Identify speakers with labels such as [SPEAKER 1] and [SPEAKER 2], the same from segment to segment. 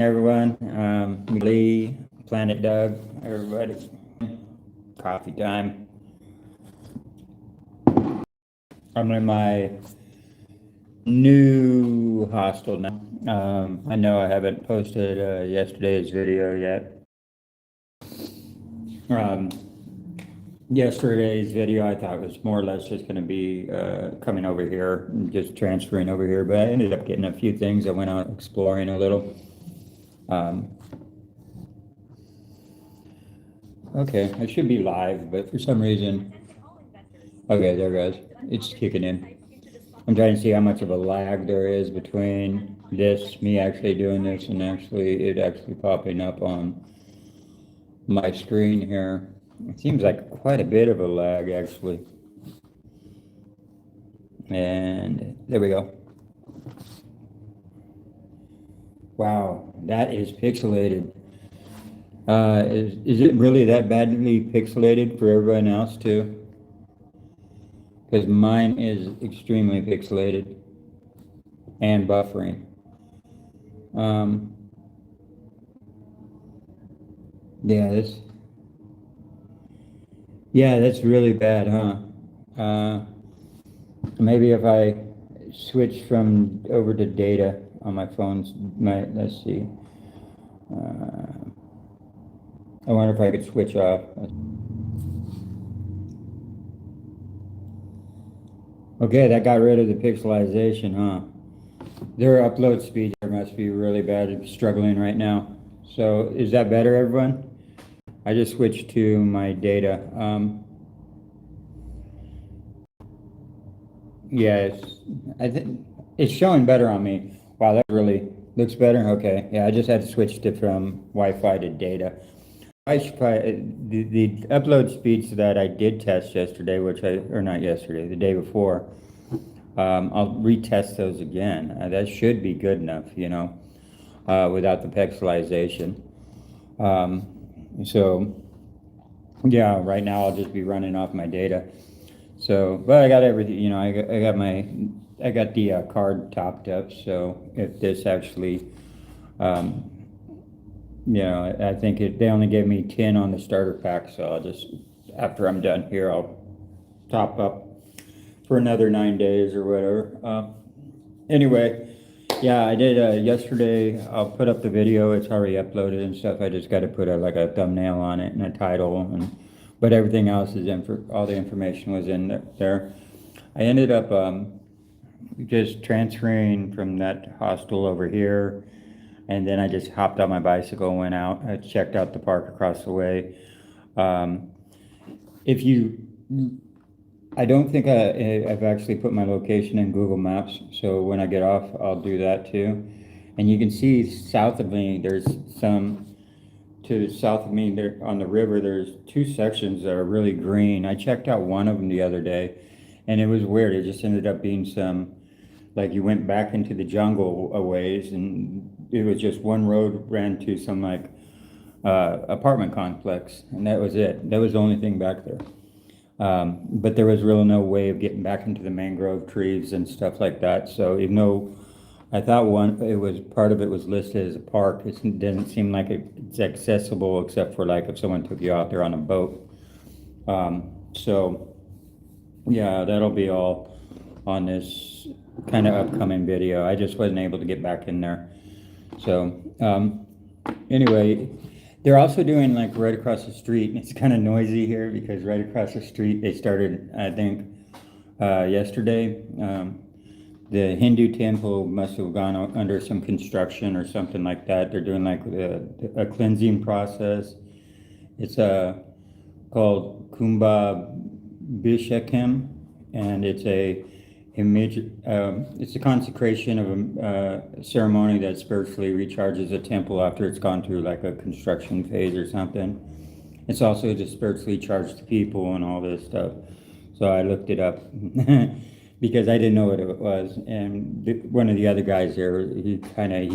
[SPEAKER 1] Everyone, Lee, Planet Doug, everybody, coffee time. I'm in my new hostel now. I know I haven't posted yesterday's video yet. Um, Yesterday's video I thought was more or less just going to be coming over here and just transferring over here, but I ended up getting a few things. I went out exploring a little. Okay, I should be live, but for some reason, okay, there it goes. It's kicking in. I'm trying to see how much of a lag there is between this, me actually doing this, and it actually popping up on my screen here. It seems like quite a bit of a lag, actually. And there we go. Wow, that is pixelated. Is it really that badly pixelated for everyone else too? Because mine is extremely pixelated and buffering. Um, yeah, that's really bad, huh? Maybe if I switch from over to data on my phones, let's see. I wonder if I could switch off. Okay, that got rid of the pixelization, huh? Their upload speed here must be really bad. I'm struggling right now. So is that better, everyone? I just switched to my data. Yes, I think it's showing better on me. Wow, that really looks better. Okay, yeah, I just had to switch to from Wi-Fi to data. I should probably, the upload speeds that I did test yesterday, or not yesterday, the day before, I'll retest those again. That should be good enough, without the pixelization. So, yeah, right now I'll just be running off my data. So, but I got everything, I got the card topped up. So if this actually, I think they only gave me 10 on the starter pack. So I'll just, after I'm done here, I'll top up for another 9 days or whatever. Anyway, yeah, I did yesterday. I'll put up the video. It's already uploaded and stuff. I just got to put like a thumbnail on it and a title, but everything else is all the information was in there. I ended up just transferring from that hostel over here, and then I just hopped on my bicycle and went out. I checked out the park across the way. If you I don't think I've actually put my location in Google Maps, so when I get off, I'll do that too. And you can see south of me, to the south of me there on the river, there's two sections that are really green. I checked out one of them the other day, and it was weird. It just ended up being like you went back into the jungle a ways, and it was just one road ran to some like apartment complex, and that was it. That was the only thing back there. But there was really no way of getting back into the mangrove trees and stuff like that. So even though I thought part of it was listed as a park, it doesn't seem like it's accessible except for like if someone took you out there on a boat. So yeah, that'll be all on this kind of upcoming video. I just wasn't able to get back in there. So anyway, they're also doing like right across the street, and it's kind of noisy here because right across the street they started, I think, yesterday. The Hindu temple must have gone under some construction or something like that. They're doing like a cleansing process. It's called Kumbhabhishekam, and it's a consecration of a ceremony that spiritually recharges a temple after it's gone through like a construction phase or something. It's also to spiritually charge the people and all this stuff. So I looked it up because I didn't know what it was. And one of the other guys there, he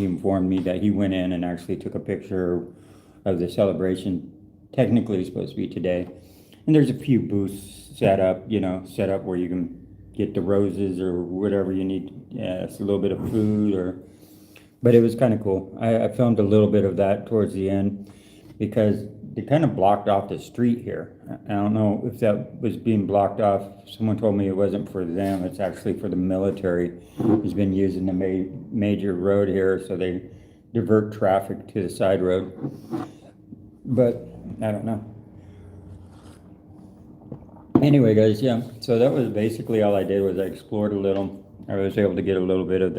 [SPEAKER 1] informed me that he went in and actually took a picture of the celebration. Technically it's supposed to be today. And there's a few booths set up where you can get the roses or whatever you need. Yeah, it's a little bit of food or But it was kind of cool. I filmed a little bit of that towards the end because they kind of blocked off the street here. I don't know if that was being blocked off. Someone told me it wasn't for them. It's actually for the military. Who's been using the major road here, so they divert traffic to the side road. But I don't know. Anyway, guys, yeah. So that was basically all I did. Was I explored a little. I was able to get a little bit of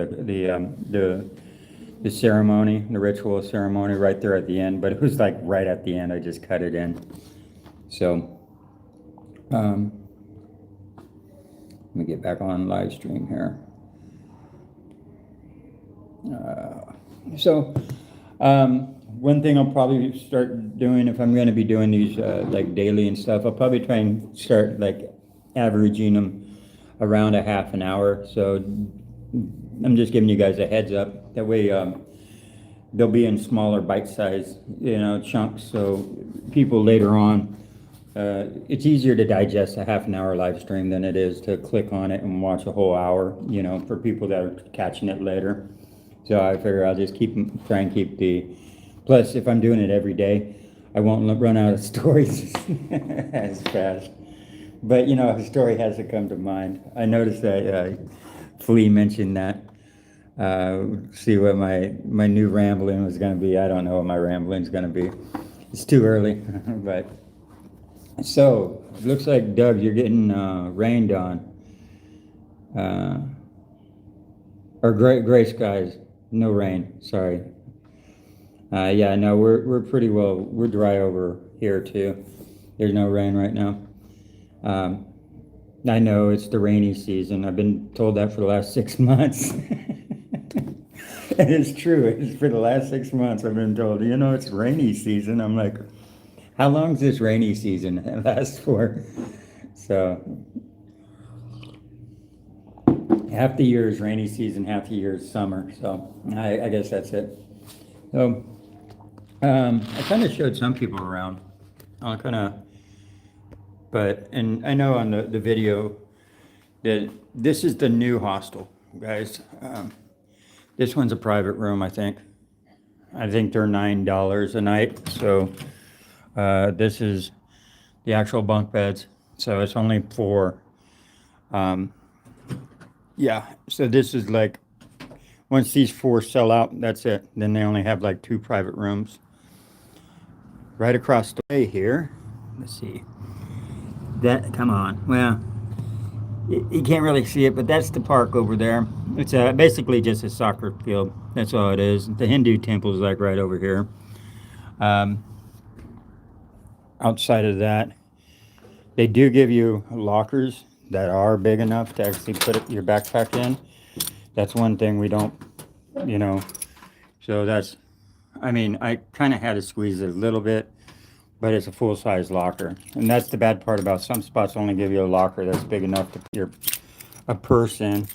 [SPEAKER 1] the ceremony, the ritual ceremony right there at the end, but it was like right at the end. I just cut it in. So, let me get back on live stream here. One thing I'll probably start doing if I'm going to be doing these like daily and stuff, I'll probably try and start like averaging them around a half an hour. So I'm just giving you guys a heads up. That way they'll be in smaller bite-sized, chunks. So people later on, it's easier to digest a half an hour live stream than it is to click on it and watch a whole hour, for people that are catching it later. So I figure I'll just try and keep plus if I'm doing it every day, I won't run out of stories as fast. But a story has to come to mind. I noticed that Flea mentioned that. See what my new rambling was going to be. I don't know what my rambling's going to be. It's too early, but so it looks like Doug, you're getting rained on, or gray skies. No rain. Sorry. Yeah, no, we're pretty well. We're dry over here too. There's no rain right now. I know it's the rainy season. I've been told that for the last 6 months. And it's true. It's for the last 6 months I've been told, it's rainy season. I'm like, how long does this rainy season last for? So half the year is rainy season, half the year is summer. So I guess that's it. So I kind of showed some people around. And I know on the video that this is the new hostel, guys. This one's a private room, I think. I think they're $9 a night. So this is the actual bunk beds. So it's only 4. Yeah, so this is like, once these 4 sell out, that's it. Then they only have like 2 private rooms. Right across the way here, let's see. Come on, well, you can't really see it, but that's the park over there. It's basically just a soccer field. That's all it is. The Hindu temple is like right over here. Outside of that, they do give you lockers that are big enough to actually put your backpack in. That's one thing we don't, so that's, I kind of had to squeeze it a little bit, but it's a full-size locker. And that's the bad part about some spots only give you a locker that's big enough to put a purse in,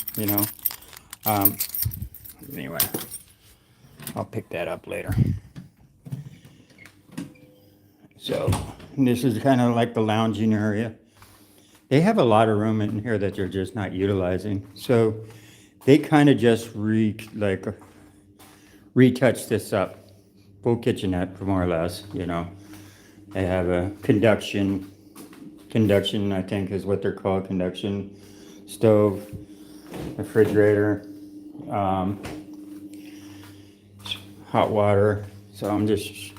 [SPEAKER 1] Anyway, I'll pick that up later. So this is kind of like the lounging area. They have a lot of room in here that they're just not utilizing. So they kind of just retouched this up. Full kitchenette, more or less, They have a conduction, I think is what they're called, conduction stove, refrigerator, hot water. So this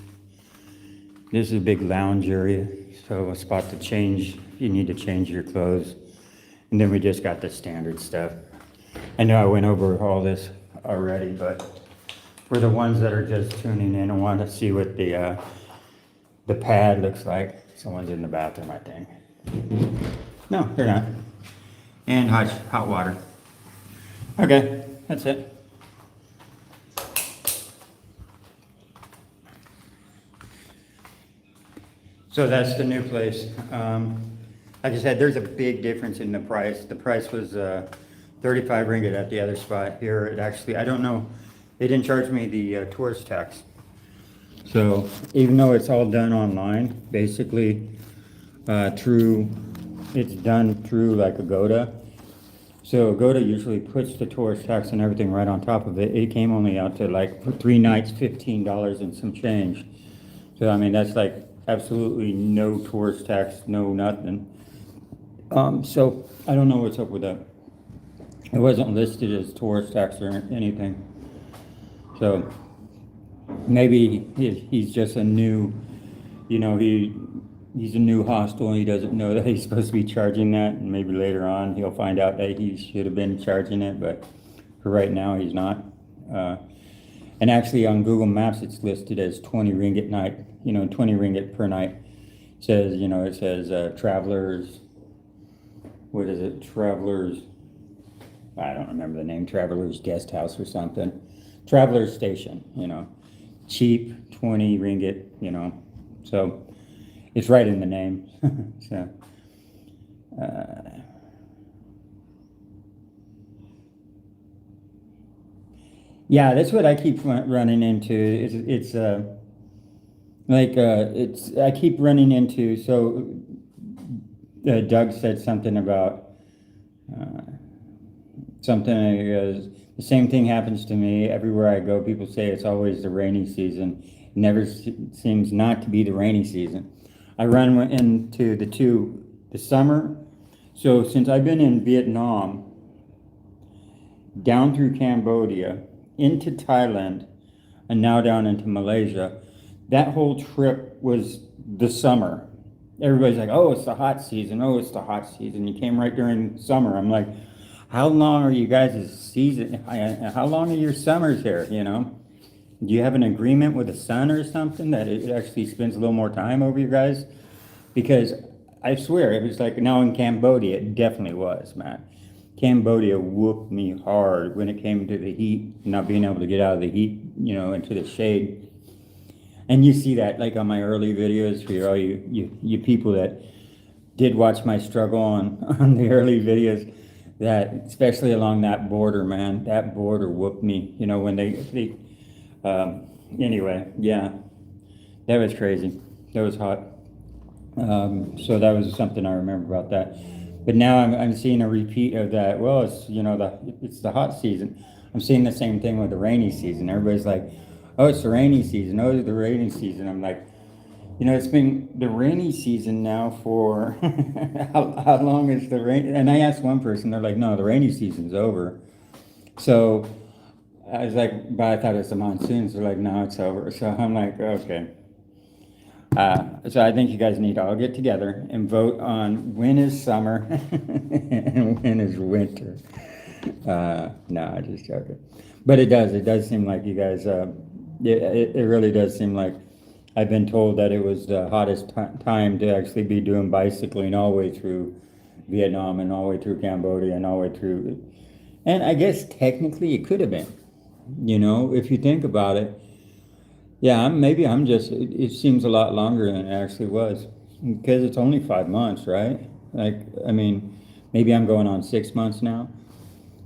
[SPEAKER 1] is a big lounge area. So a spot to change, if you need to change your clothes. And then we just got the standard stuff. I know I went over all this already, but for the ones that are just tuning in and want to see what the pad looks like, someone's in the bathroom, I think. No, they're not. And hot water. Okay, that's it. So that's the new place. Like I said, there's a big difference in the price. The price was 35 ringgit at the other spot. Here, it actually, I don't know, they didn't charge me the tourist tax. So even though it's all done online, basically it's done through like Agoda. So Agoda usually puts the tourist tax and everything right on top of it. It came only out to like for 3 nights, $15 and some change. So I mean that's like absolutely no tourist tax, no nothing. So I don't know what's up with that. It wasn't listed as tourist tax or anything. So maybe he's just a new, he's a new hostel and he doesn't know that he's supposed to be charging that. And maybe later on he'll find out that he should have been charging it, but for right now he's not. And actually on Google Maps it's listed as 20 ringgit night, 20 ringgit per night. It says travelers, what is it? Travelers, I don't remember the name, Travelers Guest House or something. Travelers Station, cheap, 20 ringgit, so it's right in the name. So, yeah, that's what I keep running into. I keep running into, so Doug said something about the same thing happens to me everywhere I go. People say it's always the rainy season. It never seems not to be the rainy season. I run into the summer. So since I've been in Vietnam, down through Cambodia, into Thailand, and now down into Malaysia, that whole trip was the summer. Everybody's like, oh, it's the hot season. Oh, it's the hot season. You came right during summer. I'm like, how long are you guys' season? How long are your summers here, Do you have an agreement with the sun or something that it actually spends a little more time over you guys? Because I swear, it was like now in Cambodia, it definitely was, man. Cambodia whooped me hard when it came to the heat, not being able to get out of the heat, into the shade. And you see that like on my early videos for all you people that did watch my struggle on the early videos. That especially along that border, man, that border whooped me. When they anyway, yeah, that was crazy. That was hot. So that was something I remember about that. But now I'm seeing a repeat of that. Well, it's it's the hot season. I'm seeing the same thing with the rainy season. Everybody's like, oh, it's the rainy season. Oh, it's the rainy season. I'm like, it's been the rainy season now for how long is the rain? And I asked one person, they're like, no, the rainy season's over. So I was like, but I thought it was the monsoons. They're like, no, it's over. So I'm like, okay. So I think you guys need to all get together and vote on when is summer and when is winter. No, I'm just joking. But it does seem like you guys, it really does seem like I've been told that it was the hottest time to actually be doing bicycling all the way through Vietnam and all the way through Cambodia and all the way through. And I guess technically it could have been, if you think about it. Yeah, maybe I'm just, it seems a lot longer than it actually was because it's only 5 months, right? Maybe I'm going on 6 months now.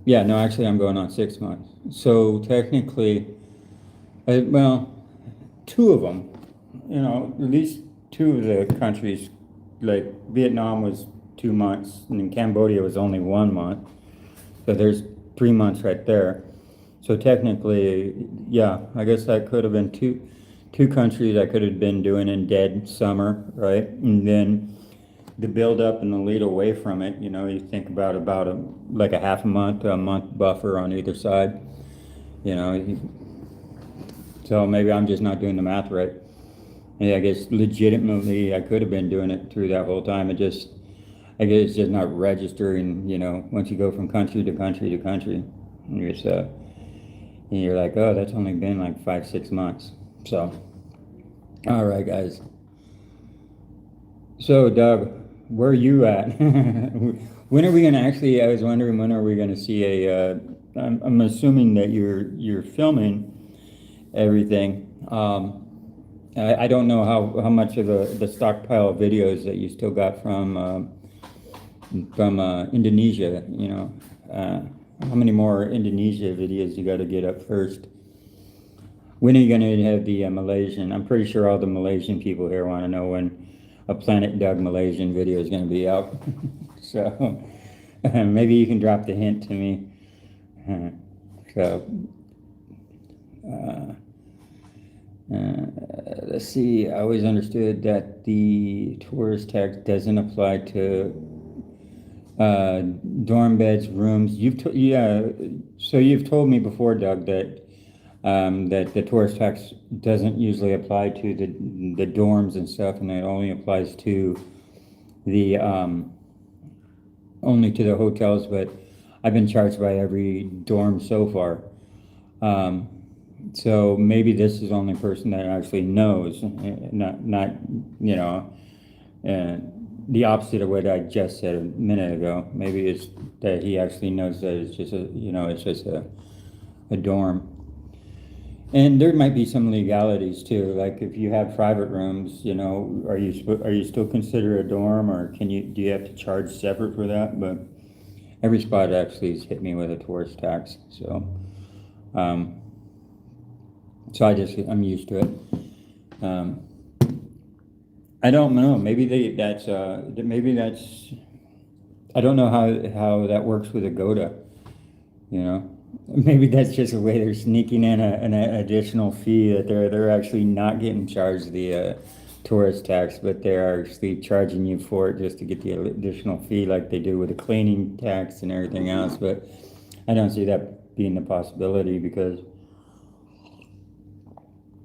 [SPEAKER 1] Yeah, no, actually I'm going on 6 months. So technically, two of them, at least two of the countries, like Vietnam was 2 months and then Cambodia was only 1 month. So there's 3 months right there. So technically, yeah, I guess that could have been two countries I could have been doing in dead summer, right? And then the build up and the lead away from it, you think about like a half a month to a month buffer on either side, So maybe I'm just not doing the math right. And I guess legitimately I could have been doing it through that whole time. I guess it's just not registering, once you go from country to country to country. And you're like, oh, that's only been like 5-6 months. So, all right, guys. So, Doug, where are you at? When are we going to actually? I was wondering when are we going to see a? I'm assuming that you're filming everything. I don't know how much of the stockpile of videos that you still got from Indonesia. How many more Indonesia videos you got to get up first? When are you going to have the Malaysian? I'm pretty sure all the Malaysian people here want to know when a Planet Doug Malaysian video is going to be out. So, Maybe you can drop the hint to me. So, uh, let's see. I always understood that the tourist tax doesn't apply to dorm beds, rooms. So you've told me before, Doug, that that the tourist tax doesn't usually apply to the dorms and stuff, and it only applies to the only to the hotels. But I've been charged by every dorm so far. So maybe this is the only person that actually knows, not the opposite of what I just said a minute ago. Maybe it's that he actually knows that it's just a dorm. And there might be some legalities too, like if you have private rooms, are you still considered a dorm, or do you have to charge separate for that? But every spot actually has hit me with a tourist tax, so I'm used to it. I don't know. Maybe that's I don't know how that works with Agoda. Maybe that's just a way they're sneaking in an additional fee, that they're actually not getting charged the tourist tax, but they're actually charging you for it just to get the additional fee, like they do with the cleaning tax and everything else. But I don't see that being a possibility because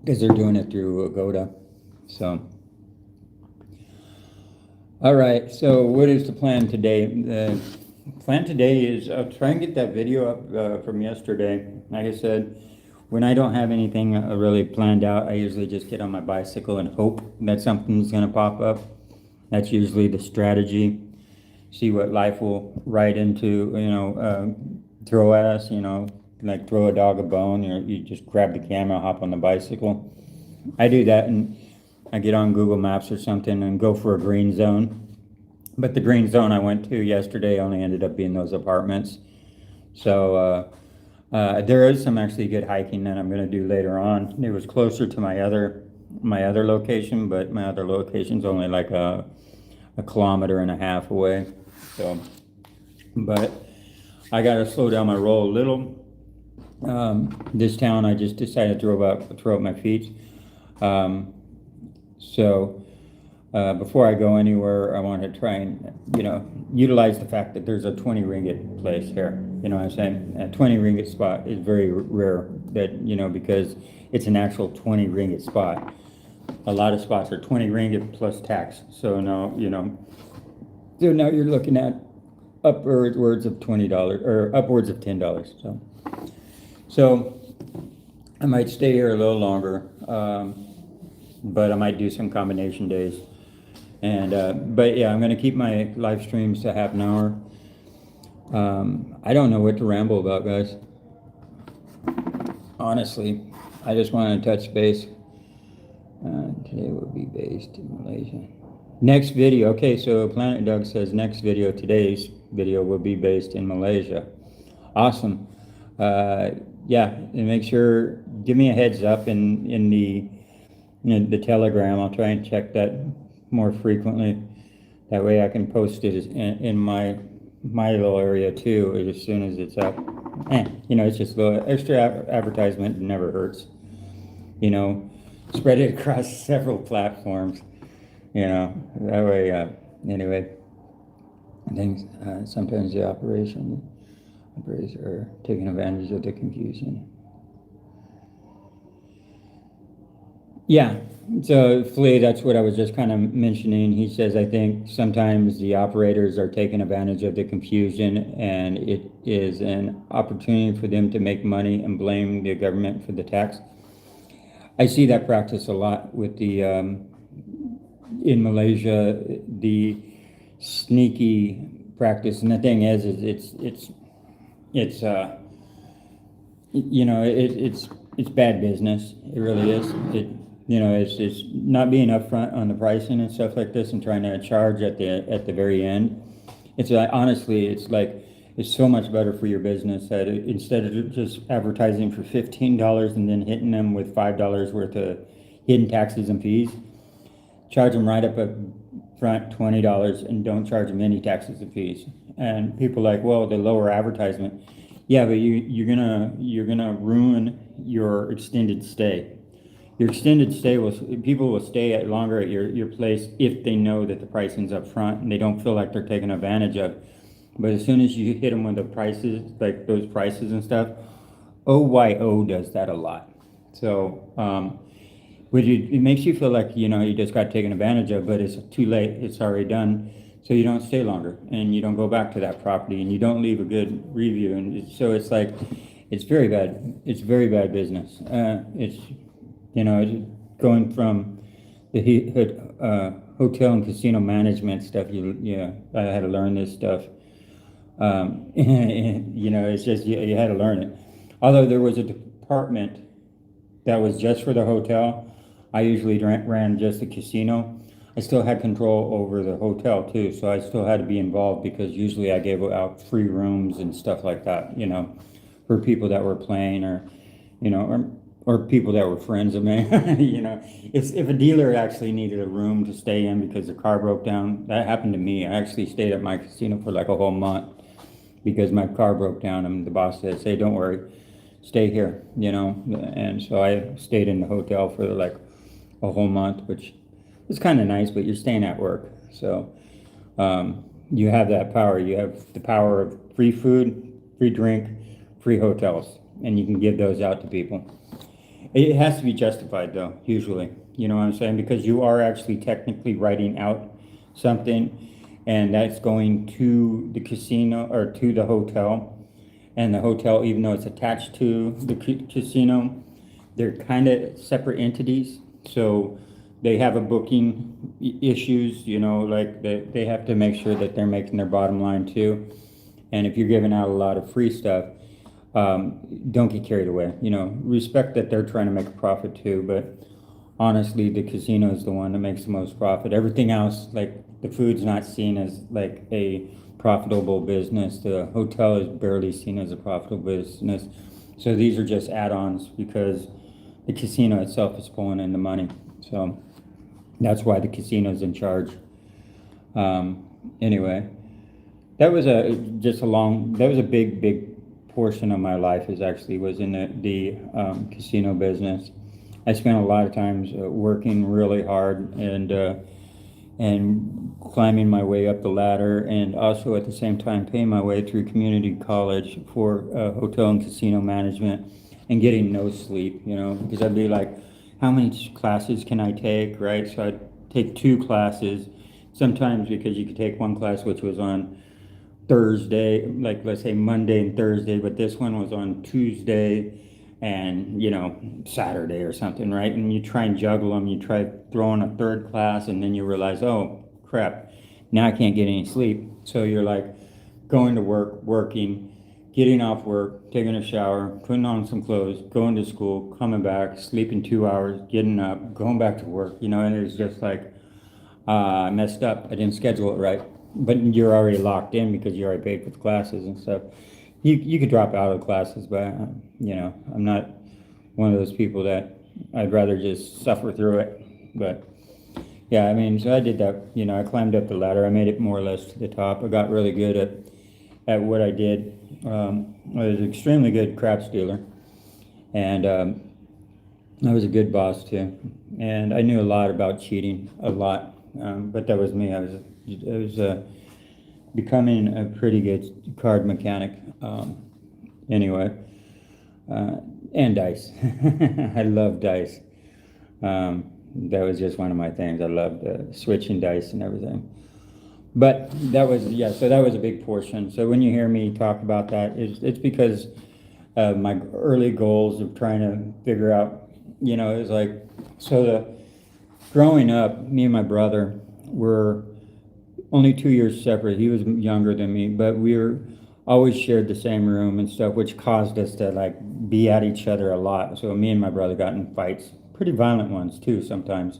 [SPEAKER 1] they're doing it through Agoda. So, all right. So, what is the plan today? The plan today is I'll try and get that video up from yesterday. Like I said, when I don't have anything really planned out, I usually just get on my bicycle and hope that something's going to pop up. That's usually the strategy. See what life will write into, throw at us, like throw a dog a bone. You just grab the camera, hop on the bicycle. I do that, and I get on Google Maps or something and go for a green zone. But the green zone I went to yesterday only ended up being those apartments. So there is some actually good hiking that I'm going to do later on. It was closer to my other location, but my other location's only like a kilometer and a half away. So, but I got to slow down my roll a little. This town, I just decided to throw up my feet. Before I go anywhere, I want to try and, utilize the fact that there's a 20 ringgit place here. You know what I'm saying? A 20 ringgit spot is very rare that, because it's an actual 20 ringgit spot. A lot of spots are 20 ringgit plus tax. So now, so now you're looking at upwards of $20 or upwards of $10. So I might stay here a little longer, but I might do some combination days. And but yeah, I'm going to keep my live streams to half an hour. I don't know what to ramble about, guys. Honestly, I just want to touch base. Today will be based in Malaysia. Next video, okay, so Planet Doug says today's video will be based in Malaysia. Awesome. Yeah, and make sure, give me a heads up in the Telegram. I'll try and check that more frequently. That way I can post it in my little area too as soon as it's up. It's just a little extra advertisement, never hurts. Spread it across several platforms. That way, anyway, I think sometimes the operators are taking advantage of the confusion. Yeah, so Flea, that's what I was just kind of mentioning. He says, I think sometimes the operators are taking advantage of the confusion, and it is an opportunity for them to make money and blame the government for the tax. I see that practice a lot with the in Malaysia, the sneaky practice. And the thing is it's bad business. It really is. It's not being upfront on the pricing and stuff like this, and trying to charge at the very end. It's honestly, it's so much better for your business that instead of just advertising for $15 and then hitting them with $5 worth of hidden taxes and fees, charge them right up at front, $20, and don't charge them any taxes and fees. And people are like, well, the lower advertisement. Yeah, but you're gonna ruin your extended stay. Your extended stay people will stay longer at your place if they know that the pricing's up front and they don't feel like they're taken advantage of. But as soon as you hit them with the prices, like those prices and stuff, OYO does that a lot. So it makes you feel like you just got taken advantage of, but it's too late. It's already done. So you don't stay longer, and you don't go back to that property, and you don't leave a good review, and so it's like it's very bad. It's very bad business. It's going from the hotel and casino management stuff. I had to learn this stuff. It's just you had to learn it. Although there was a department that was just for the hotel, I usually ran just the casino. I still had control over the hotel too, so I still had to be involved because usually I gave out free rooms and stuff like that, for people that were playing or people that were friends of me. If a dealer actually needed a room to stay in because the car broke down, that happened to me. I actually stayed at my casino for like a whole month because my car broke down, and the boss said, "Say, don't worry, stay here," and so I stayed in the hotel for like a whole month, which was kind of nice, but you're staying at work. So you have that power. You have the power of free food, free drink, free hotels, and you can give those out to people. It has to be justified though, usually, you know what I'm saying? Because you are actually technically writing out something, and that's going to the casino or to the hotel. And the hotel, even though it's attached to the casino, they're kind of separate entities. So they have a booking issues, like they have to make sure that they're making their bottom line too. And if you're giving out a lot of free stuff, don't get carried away. Respect that they're trying to make a profit too, but honestly, the casino is the one that makes the most profit. Everything else, like the food's not seen as like a profitable business. The hotel is barely seen as a profitable business. So these are just add-ons because the casino itself is pulling in the money. So that's why the casino's in charge. Anyway, that was a big portion of my life was in the casino business. I spent a lot of times working really hard and climbing my way up the ladder, and also at the same time paying my way through community college for hotel and casino management and getting no sleep, because I'd be like, how many classes can I take, right? So I'd take 2 classes, sometimes because you could take one class which was on Thursday, like let's say Monday and Thursday, but this one was on Tuesday and Saturday or something, right? And you try and juggle them, you try throwing a 3rd class, and then you realize, oh crap, now I can't get any sleep. So you're like going to work, working, getting off work, taking a shower, putting on some clothes, going to school, coming back, sleeping 2 hours, getting up, going back to work, and it's just like I messed up. I didn't schedule it right. But you're already locked in because you already paid for the classes and stuff. You could drop out of the classes, but I'm not one of those people that I'd rather just suffer through it. But yeah, I mean, so I did that. I climbed up the ladder. I made it more or less to the top. I got really good at what I did. I was an extremely good craps dealer, and I was a good boss too. And I knew a lot about cheating, a lot. But that was me. I was becoming a pretty good card mechanic. Anyway, and dice. I love dice. That was just one of my things. I loved switching dice and everything. But that was so that was a big portion. So when you hear me talk about that, it's because of my early goals of trying to figure out, it was like, growing up, me and my brother were only 2 years separate. He was younger than me, but we always shared the same room and stuff, which caused us to like be at each other a lot. So me and my brother got in fights, pretty violent ones too sometimes.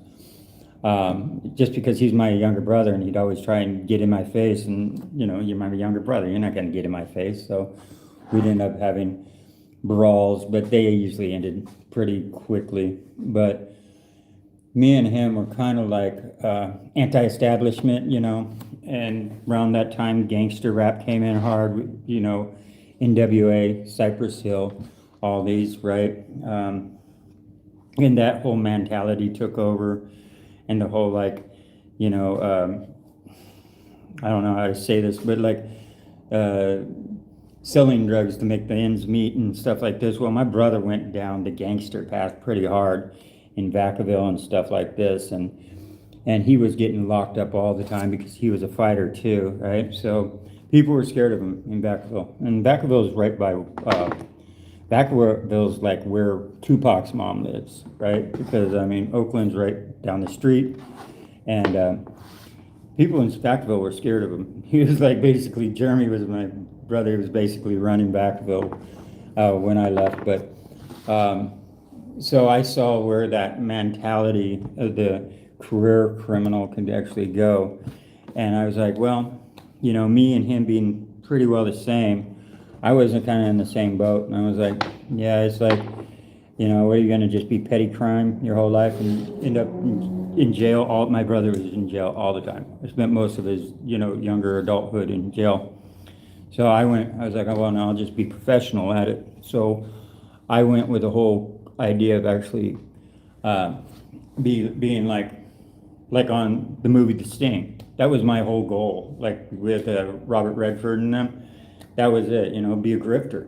[SPEAKER 1] Just because he's my younger brother and he'd always try and get in my face, and you're my younger brother, you're not going to get in my face. So we'd end up having brawls, but they usually ended pretty quickly. But me and him were kind of like anti-establishment, and around that time gangster rap came in hard, NWA, Cypress Hill, all these, right? And that whole mentality took over, and the whole like, you know, I don't know how to say this, but like uh, selling drugs to make the ends meet and stuff like this. Well, my brother went down the gangster path pretty hard in Vacaville and stuff like this, and he was getting locked up all the time because he was a fighter too, right? So people were scared of him in Vacaville, and Vacaville is right by Vacaville's like where Tupac's mom lives, right? Because I mean Oakland's right down the street, and people in Vacaville were scared of him. He was like basically Jeremy was my brother. He was basically running Vacaville when I left, but. So I saw where that mentality of the career criminal can actually go. And I was like, well, me and him being pretty well the same, I wasn't kind of in the same boat. And I was like, yeah, it's like, what are you going to just be petty crime your whole life and end up in jail? My brother was in jail all the time. I spent most of his, younger adulthood in jail. So I was like, oh, well, no, I'll just be professional at it. So I went with the whole idea of actually being like on the movie The Sting. That was my whole goal, like with Robert Redford and them. That was it, be a grifter,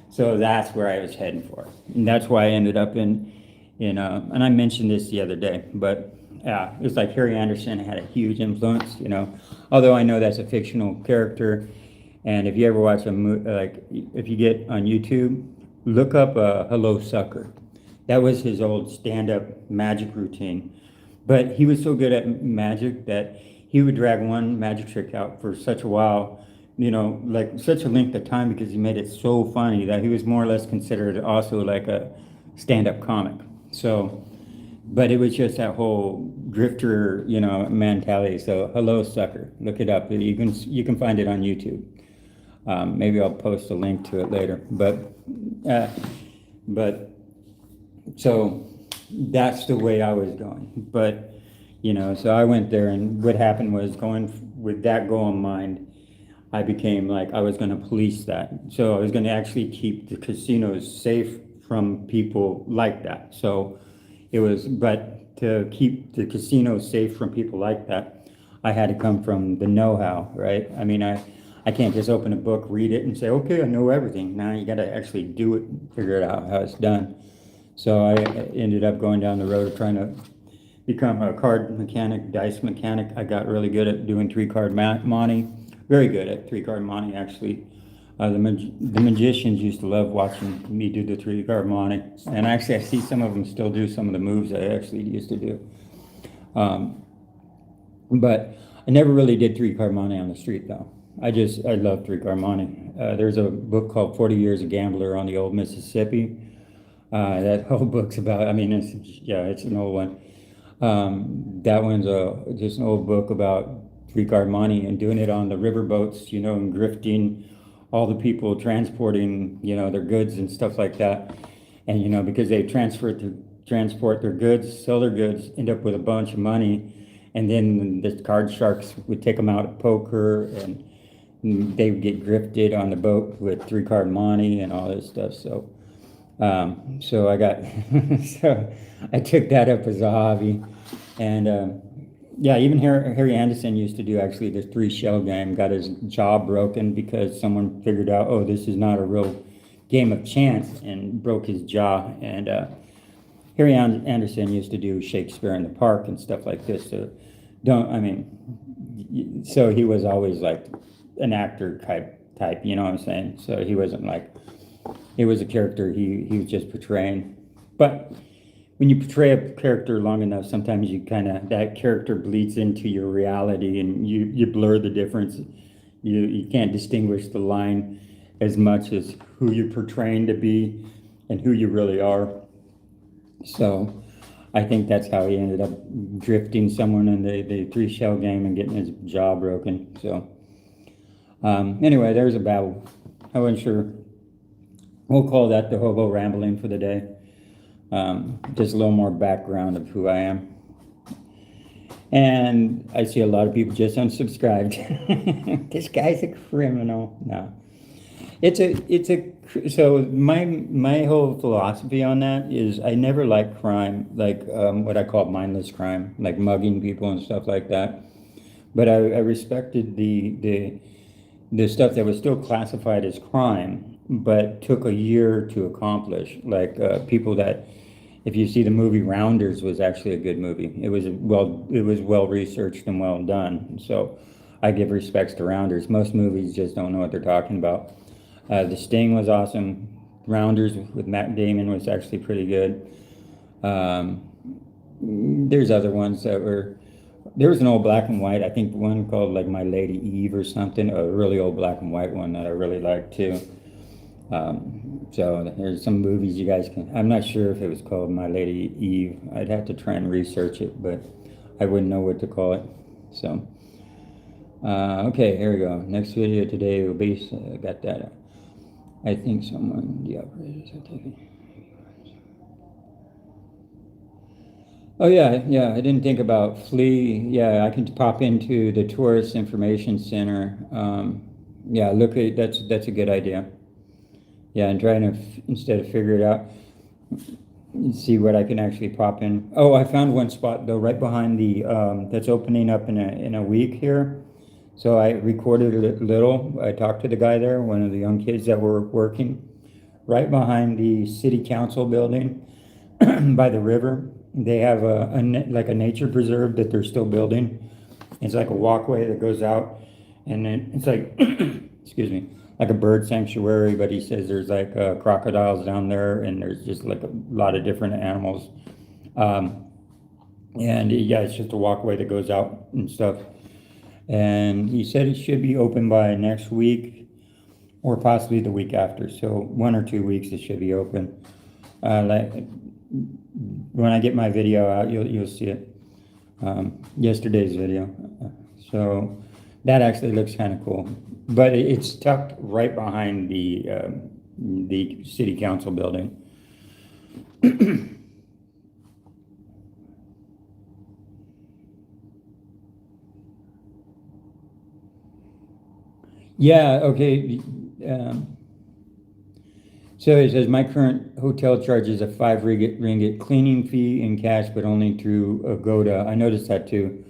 [SPEAKER 1] So that's where I was heading for. And that's why I ended up in and I mentioned this the other day, but yeah, it's like Harry Anderson had a huge influence, although I know that's a fictional character. And if you ever watch if you get on YouTube, look up Hello Sucker. That was his old stand-up magic routine. But he was so good at magic that he would drag one magic trick out for such a while, like such a length of time because he made it so funny that he was more or less considered also like a stand-up comic. So, but it was just that whole drifter, mentality. So Hello Sucker, look it up. You can find it on YouTube. Maybe I'll post a link to it later, but so that's the way I was going. But so I went there, and what happened was going with that goal in mind, I became like I was going to police that. So I was going to actually keep the casinos safe from people like that. So but to keep the casinos safe from people like that, I had to come from the know-how, right? I mean, I can't just open a book, read it, and say, okay, I know everything. Now you got to actually do it and figure it out how it's done. So I ended up going down the road of trying to become a card mechanic, dice mechanic. I got really good at doing three-card Monte, very good at three-card Monte, actually. The magicians used to love watching me do the three-card Monte. And actually, I see some of them still do some of the moves I actually used to do. But I never really did three-card Monte on the street, though. I love three-card Monte. There's a book called 40 Years a Gambler on the Old Mississippi. That whole book's about, I mean, it's an old one. That one's just an old book about three-card Monte and doing it on the river boats, and grifting all the people transporting, their goods and stuff like that. And, because they transport their goods, sell their goods, end up with a bunch of money. And then the card sharks would take them out at poker, and they would get grifted on the boat with three-card Monte and all this stuff. So I got, so I took that up as a hobby. And yeah, even Harry Anderson used to do actually the three shell game, got his jaw broken because someone figured out, oh, this is not a real game of chance, and broke his jaw. And Harry Anderson used to do Shakespeare in the Park and stuff like this. So so he was always like an actor type, you know what I'm saying? So he wasn't like, it was a character he was just portraying. But when you portray a character long enough, sometimes that character bleeds into your reality, and you blur the difference. You can't distinguish the line as much as who you're portraying to be and who you really are. So I think that's how he ended up drifting someone in the three shell game and getting his jaw broken. So anyway, there's a babble. I wasn't sure. We'll call that the hobo rambling for the day. Just a little more background of who I am. And I see a lot of people just unsubscribed. This guy's a criminal. No, so my whole philosophy on that is I never liked crime, like what I call mindless crime, like mugging people and stuff like that. But I respected the stuff that was still classified as crime, but took a year to accomplish. Like people that, if you see the movie Rounders, was actually a good movie. It was well researched and well done. So I give respects to Rounders. Most movies just don't know what they're talking about. The Sting was awesome. Rounders with Matt Damon was actually pretty good. There's other ones that were. There was an old black and white, I think one called like My Lady Eve or something, a really old black and white one that I really liked too. So there's some movies you guys can, I'm not sure if it was called My Lady Eve. I'd have to try and research it, but I wouldn't know what to call it. So, okay, here we go. Next video today will be, got that. I think someone, the operators are taking. Oh yeah, I didn't think about Flea. Yeah, I can pop into the Tourist Information Center. Yeah, look at that's a good idea. Yeah, and trying to instead of figure it out, see what I can actually pop in. Oh, I found one spot though, right behind the that's opening up in a week here. So I recorded a little. I talked to the guy there, one of the young kids that were working, right behind the city council building by the river. They have like a nature preserve that they're still building. It's like a walkway that goes out, and then it's like, excuse me, like a bird sanctuary. But he says there's like crocodiles down there, and there's just like a lot of different animals. And yeah, it's just a walkway that goes out and stuff. And he said it should be open by next week, or possibly the week after. So 1 or 2 weeks it should be open. Like, when I get my video out, you'll see it. Yesterday's video. So that actually looks kind of cool. But it's tucked right behind the city council building. Yeah, okay. So it says my current hotel charges a 5 ringgit cleaning fee in cash, but only through Agoda. I noticed that too.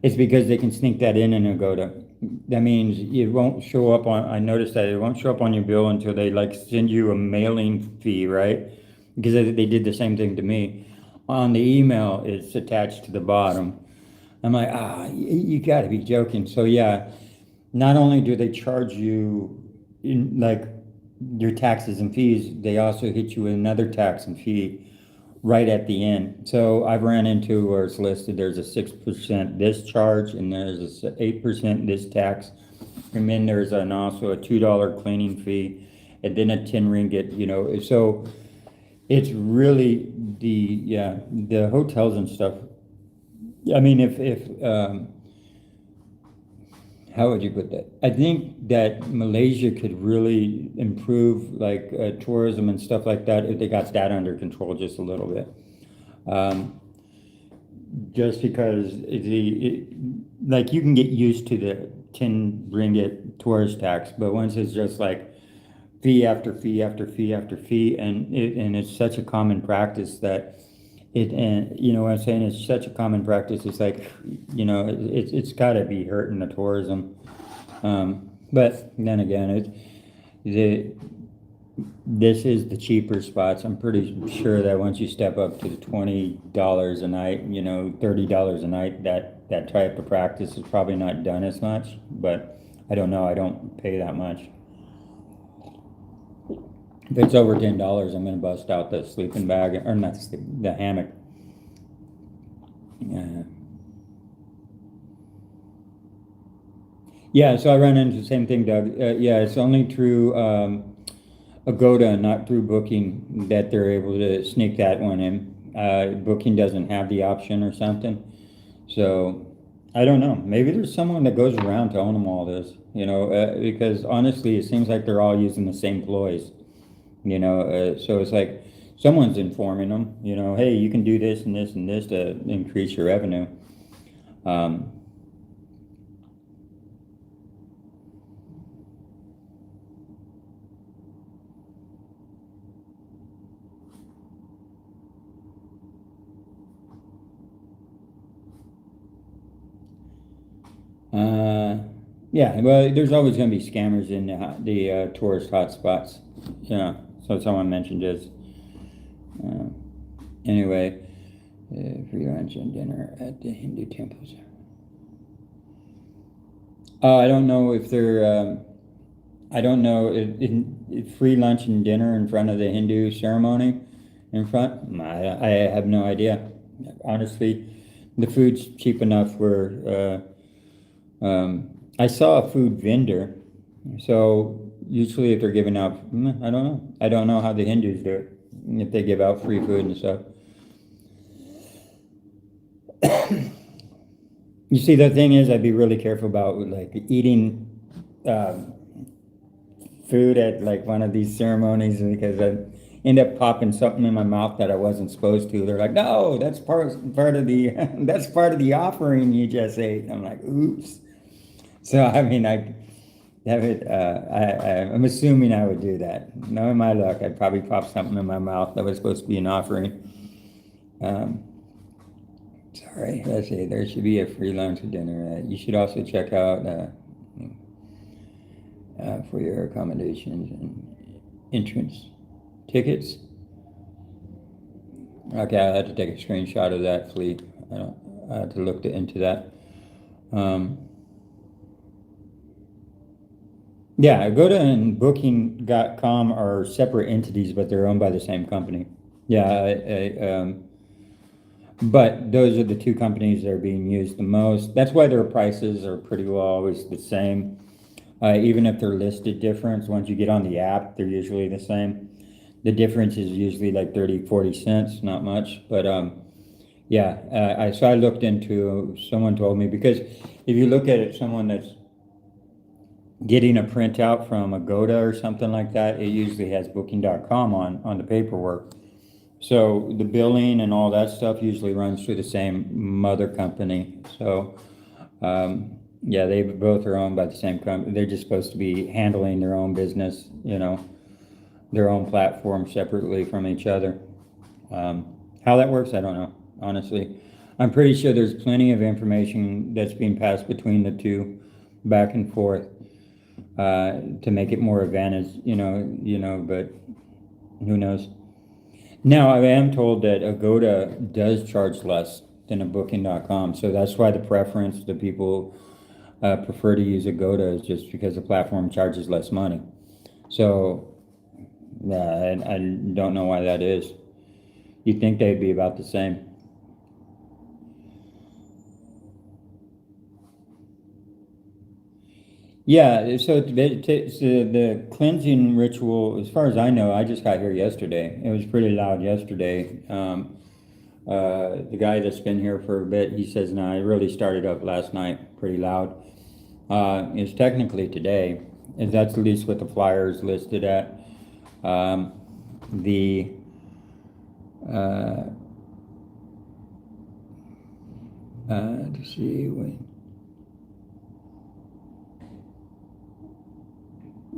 [SPEAKER 1] It's because they can sneak that in Agoda. That means it won't show up on. I noticed that it won't show up on your bill until they like send you a mailing fee, right? Because they did the same thing to me. On the email, it's attached to the bottom. I'm like, you got to be joking. So yeah, not only do they charge you in like your taxes and fees, they also hit you with another tax and fee right at the end. So I've ran into where it's listed, there's a 6% this charge, and there's a 8% this tax, and then there's also a $2 cleaning fee, and then a 10 ringgit, so it's really the hotels and stuff. I mean, if how would you put that? I think that Malaysia could really improve like tourism and stuff like that if they got that under control just a little bit. Just because like you can get used to the 10 ringgit tourist tax, but once it's just like fee after fee after fee after fee, and it's such a common practice that and you know what I'm saying, it's such a common practice. It's like, it's got to be hurting the tourism. But then again, this is the cheaper spots. I'm pretty sure that once you step up to the $20 a night, $30 a night, that type of practice is probably not done as much. But I don't know. I don't pay that much. If it's over $10, I'm going to bust out the sleeping bag, or not the hammock. Yeah, so I run into the same thing, Doug. Yeah, it's only through Agoda, not through Booking, that they're able to sneak that one in. Booking doesn't have the option or something. So I don't know. Maybe there's someone that goes around telling them all this, because honestly, it seems like they're all using the same ploys. So it's like, someone's informing them, hey, you can do this and this and this to increase your revenue. Um, yeah, well, there's always going to be scammers in the tourist hotspots. Yeah, so someone mentioned this. Uh, anyway, free lunch and dinner at the Hindu temples. I don't know if they're. I don't know if free lunch and dinner in front of the Hindu ceremony in front. I have no idea. Honestly, the food's cheap enough where. I saw a food vendor, so usually if they're giving out, I don't know. I don't know how the Hindus do it, if they give out free food and stuff. You see, the thing is, I'd be really careful about like eating food at like one of these ceremonies because I end up popping something in my mouth that I wasn't supposed to. They're like, "No, that's part of the that's part of the offering you just ate." I'm like, "Oops." So I mean, I have it. I'm assuming I would do that. Knowing my luck, I'd probably pop something in my mouth that was supposed to be an offering. Um, sorry, let's see. There should be a free lunch or dinner. You should also check out for your accommodations and entrance tickets. Okay, I had to take a screenshot of that fleet. I had to look into that. Yeah, Agoda and Booking.com are separate entities, but they're owned by the same company. Yeah, but those are the two companies that are being used the most. That's why their prices are pretty well always the same. Even if they're listed different, once you get on the app, they're usually the same. The difference is usually like 30, 40 cents, not much. But yeah, so I looked into, someone told me, because if you look at it, someone that's getting a printout from Agoda or something like that, it usually has Booking.com on the paperwork. So the billing and all that stuff usually runs through the same mother company. So yeah, they both are owned by the same company. They're just supposed to be handling their own business, their own platform separately from each other. How that works, I don't know, honestly. I'm pretty sure there's plenty of information that's being passed between the two back and forth to make it more advantage, but who knows? Now, I am told that Agoda does charge less than a Booking.com, so that's why the preference, the people prefer to use Agoda is just because the platform charges less money. So, yeah, I don't know why that is. You'd think they'd be about the same. Yeah, so the cleansing ritual, as far as I know, I just got here yesterday. It was pretty loud yesterday. The guy that's been here for a bit, he says, no, it really started up last night, pretty loud. It's technically today, and that's at least what the flyer is listed at. The to see when.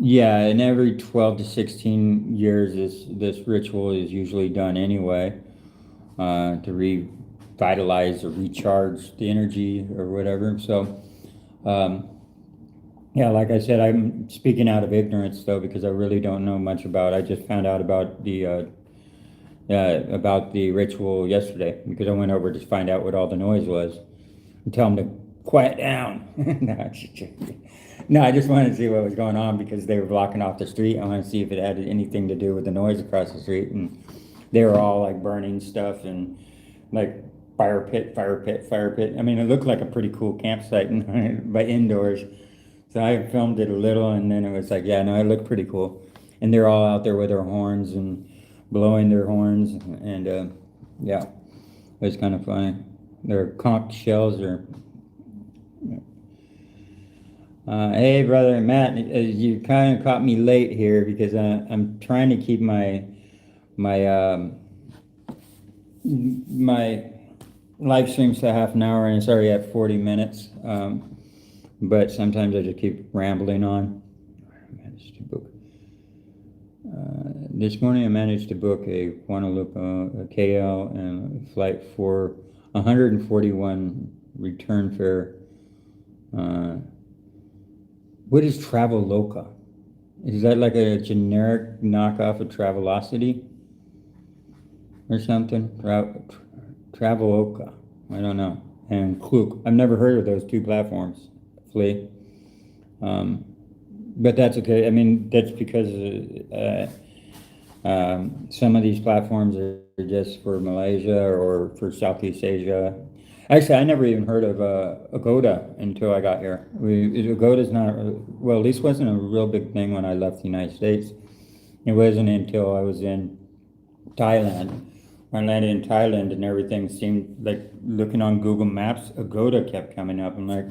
[SPEAKER 1] Yeah, and every 12 to 16 years, this ritual is usually done anyway, to revitalize or recharge the energy or whatever. So, yeah, like I said, I'm speaking out of ignorance though, because I really don't know much about it. I just found out about the ritual yesterday because I went over to find out what all the noise was and tell them to quiet down. No, I just wanted to see what was going on because they were blocking off the street. I wanted to see if it had anything to do with the noise across the street, and they were all like burning stuff and like fire pit, fire pit, fire pit. I mean, it looked like a pretty cool campsite but indoors. So I filmed it a little, and then it was like, yeah, no, it looked pretty cool. And they're all out there with their horns and blowing their horns, and yeah, it was kind of funny. Their conch shells are. Hey, brother Matt, you kind of caught me late here because I'm trying to keep my my my live stream's to half an hour and it's already at 40 minutes. But sometimes I just keep rambling on. I managed to book. This morning I managed to book a Kuala Lumpur, a KL, and a flight for 141 return fare. What is Traveloka? Is that like a generic knockoff of Travelocity or something? Traveloka. I don't know. And Klook. I've never heard of those two platforms. Flea. But that's okay. I mean, that's because some of these platforms are just for Malaysia or for Southeast Asia. Actually, I never even heard of Agoda until I got here. Agoda's not, well, at least wasn't a real big thing when I left the United States. It wasn't until I was in Thailand. When I landed in Thailand and everything seemed like, looking on Google Maps, Agoda kept coming up. I'm like,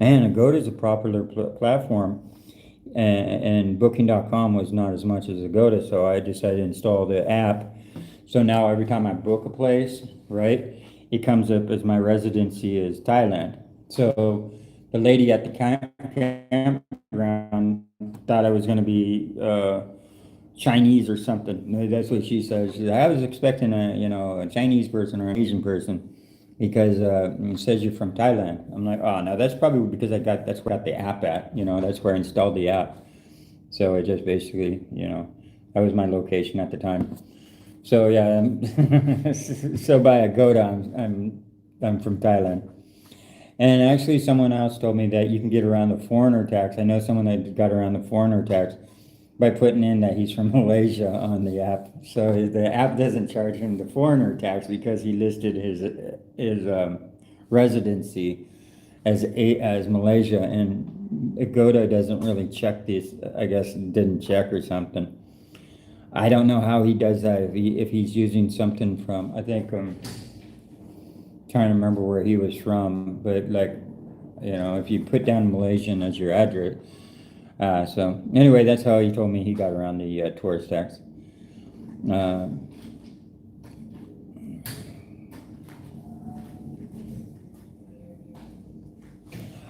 [SPEAKER 1] man, Agoda is a popular platform. And Booking.com was not as much as Agoda, so I decided to install the app. So now every time I book a place, right, it comes up as my residency is Thailand. So the lady at the campground thought I was going to be Chinese or something. That's what she says. She said, I was expecting a Chinese person or an Asian person because it says you're from Thailand. I'm like, oh no, that's probably because that's where I got the app at. That's where I installed the app. So it just basically, that was my location at the time. So yeah, so by Agoda, I'm from Thailand. And actually, someone else told me that you can get around the foreigner tax. I know someone that got around the foreigner tax by putting in that he's from Malaysia on the app. So the app doesn't charge him the foreigner tax because he listed his residency as Malaysia, and Agoda doesn't really check this. I guess it didn't check or something. I don't know how he does that if he's using something from, I think trying to remember where he was from, but like, if you put down Malaysian as your address. So anyway, that's how he told me he got around the tourist tax.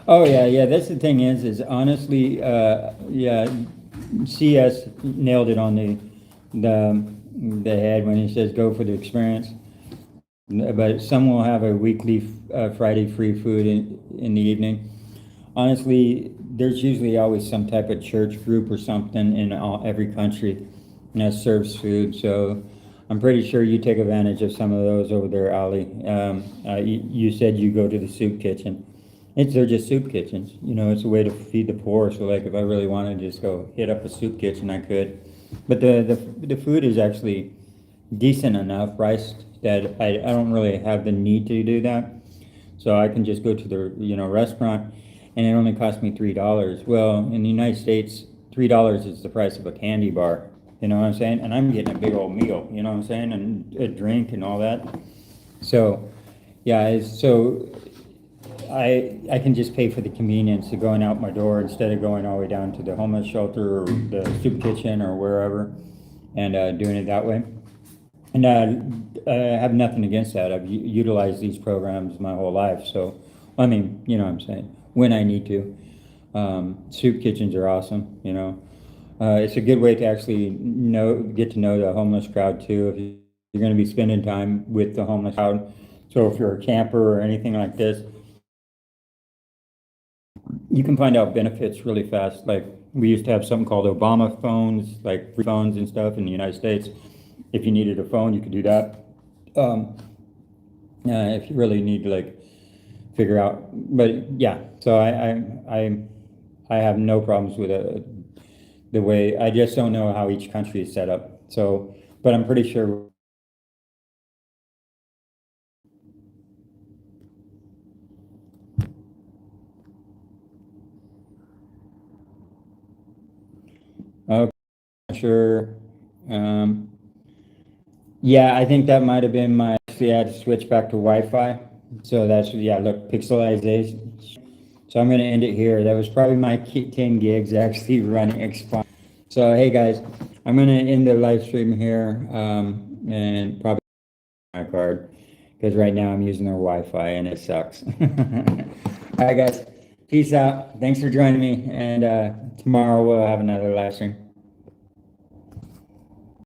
[SPEAKER 1] Oh yeah. That's the thing is honestly, yeah, CS nailed it on the head when he says go for the experience. But some will have a weekly Friday free food in the evening. Honestly, there's usually always some type of church group or something in every country that serves food. So I'm pretty sure you take advantage of some of those over there, Ali. You said you go to the soup kitchen. They're just soup kitchens. It's a way to feed the poor. So like if I really wanted to just go hit up a soup kitchen, I could. But the food is actually decent enough priced that I don't really have the need to do that. So I can just go to the restaurant and it only cost me $3. Well, in the United States, $3 is the price of a candy bar. You know what I'm saying? And I'm getting a big old meal, you know what I'm saying? And a drink and all that. So yeah, so I can just pay for the convenience of going out my door instead of going all the way down to the homeless shelter or the soup kitchen or wherever and doing it that way. And I have nothing against that. I've utilized these programs my whole life. So, I mean, you know what I'm saying, when I need to. Soup kitchens are awesome, It's a good way to actually get to know the homeless crowd too. If you're going to be spending time with the homeless crowd. So if you're a camper or anything like this, you can find out benefits really fast. Like we used to have something called Obama phones, like free phones and stuff in the United States. If you needed a phone, you could do that. If you really need to like figure out, but yeah. So I have no problems with the way. I just don't know how each country is set up. So, but I'm pretty sure. Okay, sure. Yeah, I think that might have been my. Actually, I had to switch back to Wi-Fi. So that's, yeah, look, pixelization. So I'm going to end it here. That was probably my 10 gigs actually running expired. So hey guys, I'm gonna end the live stream here, and probably my card, because right now I'm using their Wi-Fi and it sucks. All right, guys, peace out. Thanks for joining me, and tomorrow we'll have another live stream.